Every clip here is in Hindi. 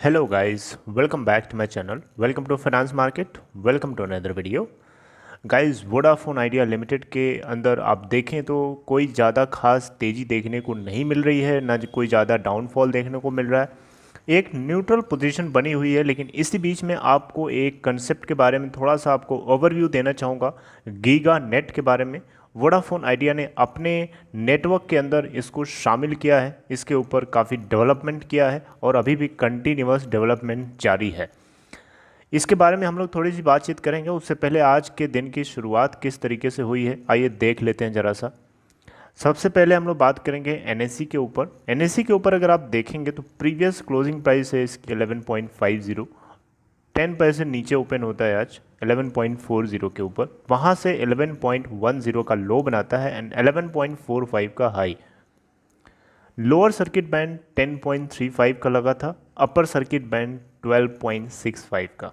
Hello guys, welcome back to my channel. Welcome to Finance Market. Welcome to another video. Guys Vodafone Idea limited के अंदर आप देखें तो कोई ज़्यादा खास तेज़ी देखने को नहीं मिल रही है, ना कोई ज़्यादा डाउनफॉल देखने को मिल रहा है। एक न्यूट्रल पोजीशन बनी हुई है, लेकिन इसी बीच में आपको एक कंसेप्ट के बारे में थोड़ा सा आपको ओवरव्यू देना चाहूँगा, गीगा नेट के बारे में। वोडाफोन आइडिया ने अपने नेटवर्क के अंदर इसको शामिल किया है, इसके ऊपर काफ़ी डेवलपमेंट किया है और अभी भी कंटिन्यूअस डेवलपमेंट जारी है। इसके बारे में हम लोग थोड़ी सी बातचीत करेंगे। उससे पहले आज के दिन की शुरुआत किस तरीके से हुई है आइए देख लेते हैं ज़रा सा। सबसे पहले हम लोग बात करेंगे एनएससी के ऊपर। एनएससी के ऊपर अगर आप देखेंगे तो प्रीवियस क्लोजिंग प्राइस है इसकी 11.50, 10 पैसे नीचे ओपन होता है आज 11.40 के ऊपर, वहाँ से 11.10 का लो बनाता है एंड 11.45 का हाई। लोअर सर्किट बैंड 10.35 का लगा था, अपर सर्किट बैंड 12.65 का।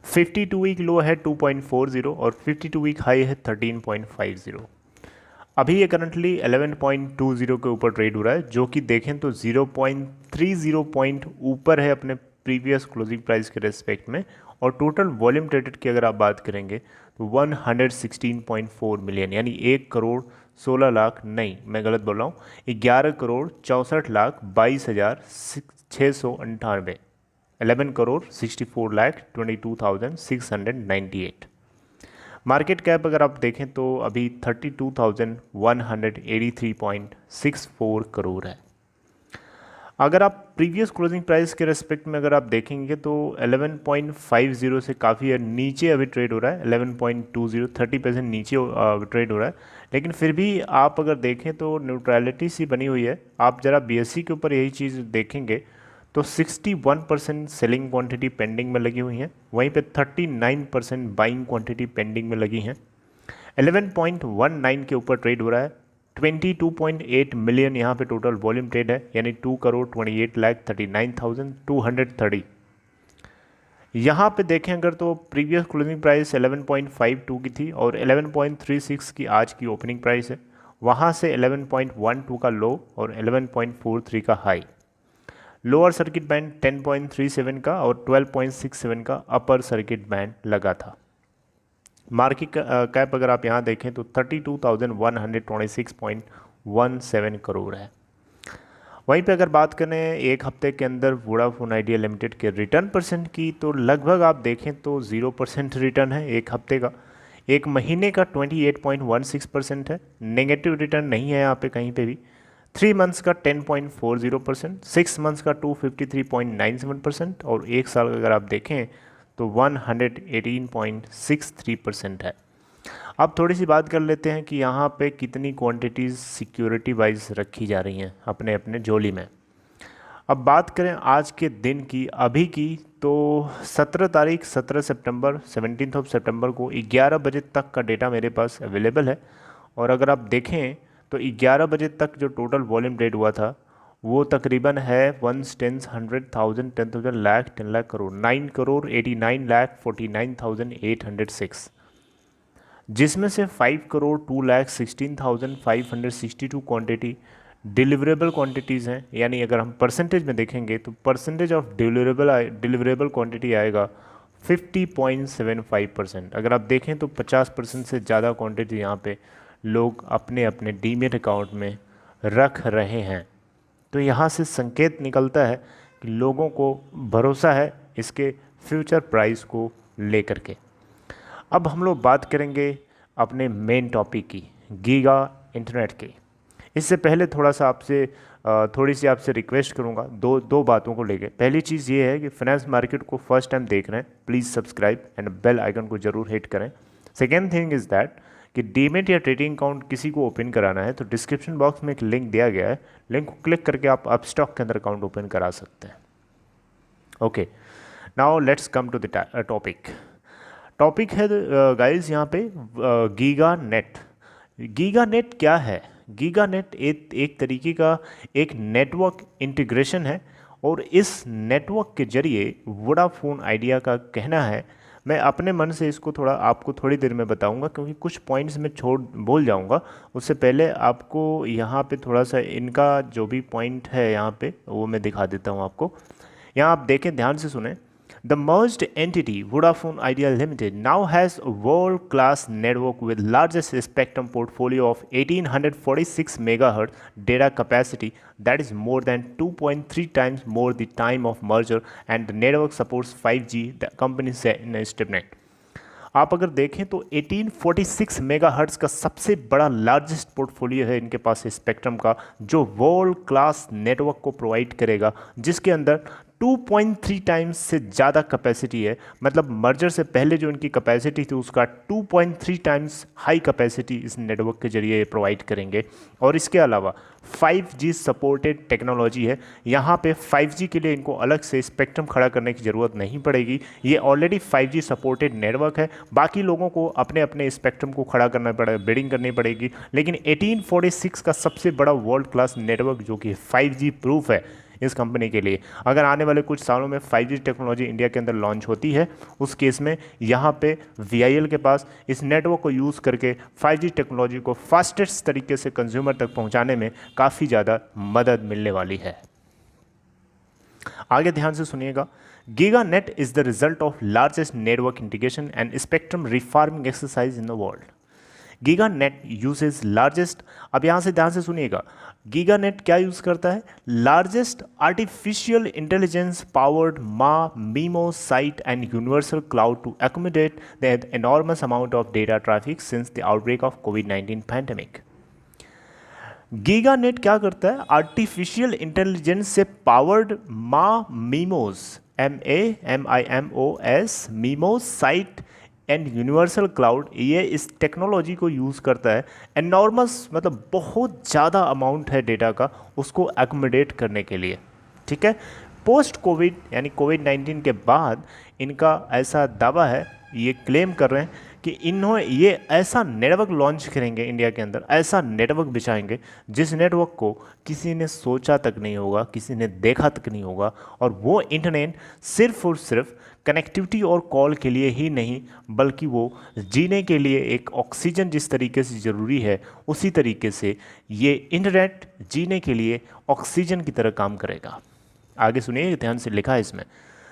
52 वीक लो है 2.40 और 52 वीक हाई है 13.50। अभी ये करंटली 11.20 के ऊपर ट्रेड हो रहा है, जो कि देखें तो 0.30 पॉइंट ऊपर है अपने प्रीवियस क्लोजिंग प्राइस के रेस्पेक्ट में। और टोटल वॉल्यूम ट्रेडेड की अगर आप बात करेंगे तो 116.4 मिलियन, यानी 1 करोड़ 16 लाख, नहीं मैं गलत बोल रहा हूँ, 11 करोड़ 64 लाख 22,698, 11 करोड़ 64 लाख 22,698। मार्केट कैप अगर आप देखें तो अभी 32,183.64 करोड़ है। अगर आप प्रीवियस क्लोजिंग प्राइस के रेस्पेक्ट में अगर आप देखेंगे तो 11.50 से काफ़ी नीचे अभी ट्रेड हो रहा है, 11.20, 30% नीचे ट्रेड हो रहा है। लेकिन फिर भी आप अगर देखें तो न्यूट्रलिटी सी बनी हुई है। आप ज़रा बीएससी के ऊपर यही चीज़ देखेंगे तो 61% सेलिंग क्वांटिटी पेंडिंग में लगी हुई हैं, वहीं पे 39% बाइंग क्वांटिटी पेंडिंग में लगी हैं। 11.19 के ऊपर ट्रेड हो रहा है, 22.8 मिलियन यहाँ पे टोटल वॉल्यूम ट्रेड है, यानी 2 करोड़ 28 लाख 39,230। यहाँ पे देखें अगर तो प्रीवियस क्लोजिंग प्राइस 11.52 की थी और 11.36 की आज की ओपनिंग प्राइस है, वहाँ से 11.12 का लो और 11.43 का हाई। लोअर सर्किट बैंड 10.37 का और 12.67 का अपर सर्किट बैंड लगा था। मार्केट कैप अगर आप यहाँ देखें तो 32,126.17 करोड़ है। वहीं पे अगर बात करें एक हफ्ते के अंदर वोडाफोन आइडिया लिमिटेड के रिटर्न परसेंट की, तो लगभग आप देखें तो 0% रिटर्न है एक हफ्ते का। एक महीने का 28.16% है, नेगेटिव रिटर्न नहीं है यहाँ पे कहीं पे भी। 3 मंथ्स का 10.40%, 6 मंथ्स का 253.97% और एक साल का अगर आप देखें तो 118.63% है। अब थोड़ी सी बात कर लेते हैं कि यहाँ पे कितनी क्वांटिटीज़ सिक्योरिटी वाइज रखी जा रही हैं अपने अपने झोली में। अब बात करें आज के दिन की, अभी की, तो 17 तारीख 17 सितंबर 17 सितंबर को 11 बजे तक का डेटा मेरे पास अवेलेबल है। और अगर आप देखें तो 11 बजे तक जो टोटल वॉल्यूम ट्रेड हुआ था वो तकरीबन है 1 10 100,000 10,000 लाख 10 लाख करोड़ 9 करोड़ 89 लाख 49,806, जिसमें से 5 crore 2 lakh 16,562 quantity deliverable quantities हैं। यानी अगर हम परसेंटेज में देखेंगे तो परसेंटेज ऑफ डिलीवरेबल क्वांटिटी आएगा 50.75%। अगर आप देखें तो 50% से ज़्यादा क्वांटिटी यहाँ पे लोग अपने अपने डीमेट अकाउंट में रख रहे हैं। तो यहाँ से संकेत निकलता है कि लोगों को भरोसा है इसके फ्यूचर प्राइस को लेकर के। अब हम लोग बात करेंगे अपने मेन टॉपिक की, गीगा इंटरनेट की। इससे पहले थोड़ी सी आपसे रिक्वेस्ट करूंगा दो बातों को लेके। पहली चीज़ ये है कि फाइनेंस मार्केट को फर्स्ट टाइम देख रहे हैं, please subscribe and bell icon को जरूर हिट करें। सेकेंड थिंग इज़ दैट कि डीमेट या ट्रेडिंग अकाउंट किसी को ओपन कराना है तो डिस्क्रिप्शन बॉक्स में एक लिंक दिया गया है, लिंक को क्लिक करके आप अपस्टॉक के अंदर अकाउंट ओपन करा सकते हैं। Okay, now let's come to the topic. Topic है गाइस यहाँ पे गीगा नेट। गीगा नेट क्या है? गीगा नेट एक तरीके का एक नेटवर्क इंटीग्रेशन है और इस नेटवर्क के जरिए वोडाफोन आइडिया का कहना है मैं अपने मन से इसको थोड़ा आपको थोड़ी देर में बताऊंगा, क्योंकि कुछ पॉइंट्स मैं छोड़ बोल जाऊंगा। उससे पहले आपको यहाँ पे थोड़ा सा इनका जो भी पॉइंट है यहाँ पे वो मैं दिखा देता हूँ आपको। यहाँ आप देखें, ध्यान से सुने। The merged entity Vodafone Idea Limited now has a world-class network with largest spectrum portfolio of 1846 MHz data capacity, that is more than 2.3 times more the time of merger, and the network supports 5G, the company said in a statement. आप अगर देखें तो 1846 मेगाहर्ट्ज़ का सबसे बड़ा लार्जेस्ट पोर्टफोलियो है इनके पास स्पेक्ट्रम का, जो वर्ल्ड क्लास नेटवर्क को प्रोवाइड करेगा, जिसके अंदर 2.3 टाइम्स से ज़्यादा कैपेसिटी है। मतलब मर्जर से पहले जो इनकी कैपेसिटी थी उसका 2.3 टाइम्स हाई कैपेसिटी इस नेटवर्क के जरिए ये प्रोवाइड करेंगे। और इसके अलावा 5G सपोर्टेड टेक्नोलॉजी है। यहाँ पे 5G के लिए इनको अलग से स्पेक्ट्रम खड़ा करने की ज़रूरत नहीं पड़ेगी, ये ऑलरेडी 5G सपोर्टेड नेटवर्क है। बाकी लोगों को अपने अपने स्पेक्ट्रम को खड़ा करना पड़ेगा, बिडिंग करनी पड़ेगी, लेकिन 1846 का सबसे बड़ा वर्ल्ड क्लास नेटवर्क जो कि 5G प्रूफ है इस कंपनी के लिए। अगर आने वाले कुछ सालों में 5G टेक्नोलॉजी इंडिया के अंदर लॉन्च होती है, उस केस में यहाँ पे VIL के पास इस नेटवर्क को यूज़ करके 5G टेक्नोलॉजी को फास्टेस्ट तरीके से कंज्यूमर तक पहुँचाने में काफ़ी ज़्यादा मदद मिलने वाली है। आगे ध्यान से सुनिएगा। GigaNet is the result of largest network integration and spectrum refarming exercise in the world. GigaNet uses largest, अब यहाँ से ध्यान से सुनिएगा, GigaNet क्या यूज़ करता है? Largest artificial intelligence powered MIMO site and universal cloud to accommodate the enormous amount of data traffic since the outbreak of COVID-19 pandemic. GigaNet क्या करता है? आर्टिफिशियल इंटेलिजेंस से powered MIMOS site and universal cloud, ये इस टेक्नोलॉजी को यूज़ करता है। एनॉर्मस मतलब बहुत ज़्यादा अमाउंट है डेटा का, उसको एकोमोडेट करने के लिए। ठीक है, पोस्ट कोविड यानी कोविड-19 के बाद इनका ऐसा दावा है, ये क्लेम कर रहे हैं कि इन्होंने ये ऐसा नेटवर्क लॉन्च करेंगे इंडिया के अंदर, ऐसा नेटवर्क बिछाएंगे जिस नेटवर्क को किसी ने सोचा तक नहीं होगा, किसी ने देखा तक नहीं होगा। और वो इंटरनेट सिर्फ और सिर्फ कनेक्टिविटी और कॉल के लिए ही नहीं, बल्कि वो जीने के लिए एक ऑक्सीजन जिस तरीके से ज़रूरी है, उसी तरीके से ये इंटरनेट जीने के लिए ऑक्सीजन की तरह काम करेगा। आगे सुनिए, ध्यान से लिखा है इसमें।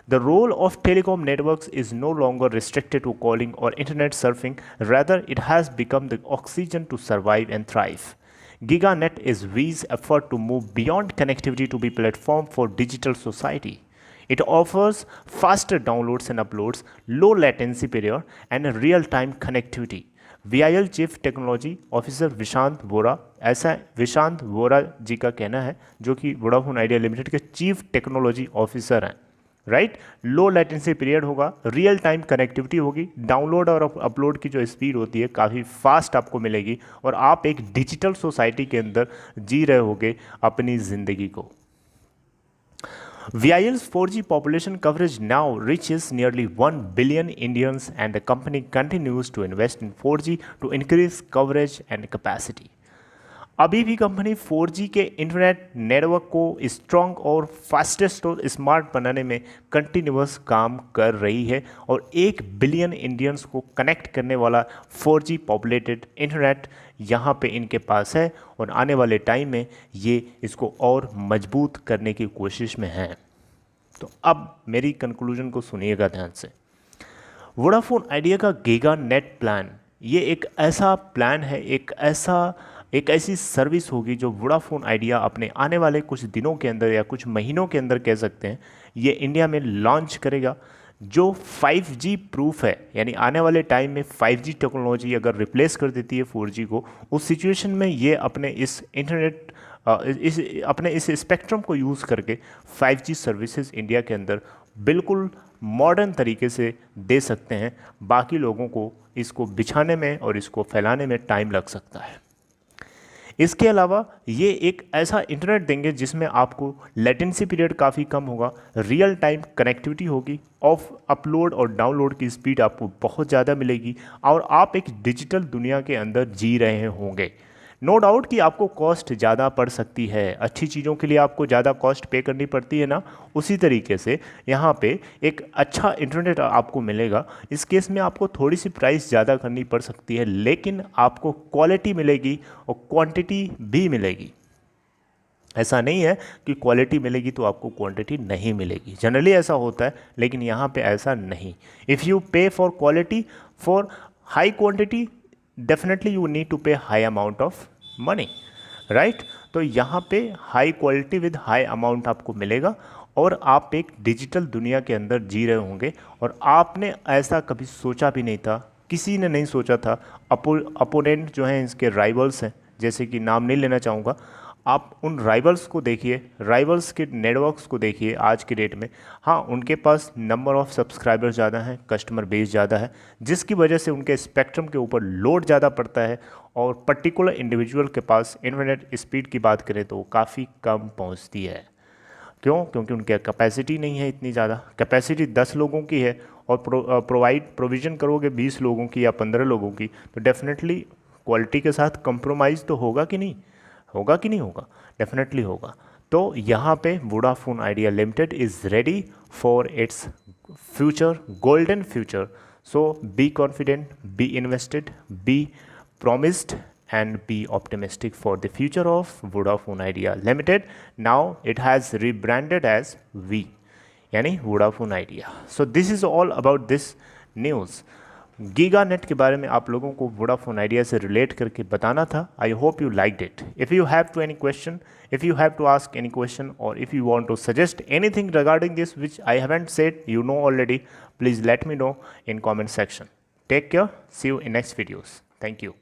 The role of telecom networks is no longer restricted to calling or internet surfing, rather it has become the oxygen to survive and thrive. GigaNet is Vi's effort to move beyond connectivity to be platform for digital society. It offers faster downloads and uploads, low latency period, and real-time connectivity. VIL chief technology officer Vishant Vora, ऐसा विशांत वोरा जी का कहना है, जो कि वोडाफोन आइडिया लिमिटेड के चीफ टेक्नोलॉजी ऑफिसर हैं। राइट, लो लेटेंसी पीरियड होगा, रियल टाइम कनेक्टिविटी होगी, डाउनलोड और अपलोड की जो स्पीड होती है काफ़ी फास्ट आपको मिलेगी, और आप एक डिजिटल सोसाइटी के अंदर जी रहे होगे अपनी ज़िंदगी को। VIL's 4G population coverage now reaches nearly 1 billion Indians, and the company continues to invest in 4G to increase coverage and capacity. अभी भी कंपनी 4G के इंटरनेट नेटवर्क को स्ट्रॉन्ग और फास्टेस्ट और स्मार्ट बनाने में कंटिन्यूअस काम कर रही है, और 1 बिलियन इंडियंस को कनेक्ट करने वाला 4G पॉपुलेटेड इंटरनेट यहाँ पे इनके पास है, और आने वाले टाइम में ये इसको और मजबूत करने की कोशिश में है। तो अब मेरी कंक्लूजन को सुनिएगा ध्यान से। वोडाफोन आइडिया का GigaNet प्लान, ये एक ऐसा प्लान है, एक ऐसी सर्विस होगी जो वोडाफोन आइडिया अपने आने वाले कुछ दिनों के अंदर या कुछ महीनों के अंदर कह सकते हैं, ये इंडिया में लॉन्च करेगा, जो 5G प्रूफ है। यानी आने वाले टाइम में 5G टेक्नोलॉजी अगर रिप्लेस कर देती है 4G को, उस सिचुएशन में ये अपने इस इंटरनेट अपने इस स्पेक्ट्रम को यूज़ करके 5G सर्विसेज इंडिया के अंदर बिल्कुल मॉडर्न तरीके से दे सकते हैं। बाकी लोगों को इसको बिछाने में और इसको फैलाने में टाइम लग सकता है। इसके अलावा ये एक ऐसा इंटरनेट देंगे जिसमें आपको लेटेंसी पीरियड काफ़ी कम होगा, रियल टाइम कनेक्टिविटी होगी, ऑफ अपलोड और डाउनलोड की स्पीड आपको बहुत ज़्यादा मिलेगी, और आप एक डिजिटल दुनिया के अंदर जी रहे होंगे। नो डाउट कि आपको कॉस्ट ज़्यादा पड़ सकती है, अच्छी चीज़ों के लिए आपको ज़्यादा कॉस्ट पे करनी पड़ती है ना, उसी तरीके से यहाँ पे एक अच्छा इंटरनेट आपको मिलेगा। इस केस में आपको थोड़ी सी प्राइस ज़्यादा करनी पड़ सकती है, लेकिन आपको क्वालिटी मिलेगी और क्वांटिटी भी मिलेगी। ऐसा नहीं है कि क्वालिटी मिलेगी तो आपको क्वांटिटी नहीं मिलेगी, जनरली ऐसा होता है, लेकिन यहाँ पे ऐसा नहीं। If you pay for quality for high quantity, definitely you need to pay high amount of money, right. तो यहाँ पे high quality with high amount आपको मिलेगा और आप एक डिजिटल दुनिया के अंदर जी रहे होंगे और आपने ऐसा कभी सोचा भी नहीं था, किसी ने नहीं सोचा था। अपोनेंट जो हैं इसके राइवल्स हैं, जैसे कि नाम नहीं लेना चाहूँगा, आप उन राइवल्स को देखिए, राइवल्स के नेटवर्क्स को देखिए आज की डेट में। हाँ, उनके पास नंबर ऑफ़ सब्सक्राइबर्स ज़्यादा हैं, कस्टमर बेस ज़्यादा है, जिसकी वजह से उनके स्पेक्ट्रम के ऊपर लोड ज़्यादा पड़ता है और पर्टिकुलर इंडिविजुअल के पास इंटरनेट स्पीड की बात करें तो काफ़ी कम पहुंचती है। क्यों? क्योंकि उनके कैपेसिटी नहीं है इतनी ज़्यादा। कैपेसिटी 10 लोगों की है और प्रोविज़न करोगे 20 लोगों की या 15 लोगों की, तो डेफिनेटली क्वालिटी के साथ कंप्रोमाइज़ तो होगा कि नहीं होगा, कि नहीं होगा? डेफिनेटली होगा। तो यहाँ पे Vodafone Idea Limited is ready for its future, golden future. So be confident, be invested, be promised and be optimistic for the future of Vodafone Idea Limited. Now it has rebranded as V, यानी Vodafone Idea. So this is all about this news. गीगानेट के बारे में आप लोगों को वोडाफोन आइडिया से रिलेट करके बताना था। I hope you liked it. If you have to any question, if you have to ask any question, और if you want to suggest anything regarding this which I haven't said, you know already, please let me know in comment section. Take care. See you in next videos. Thank you.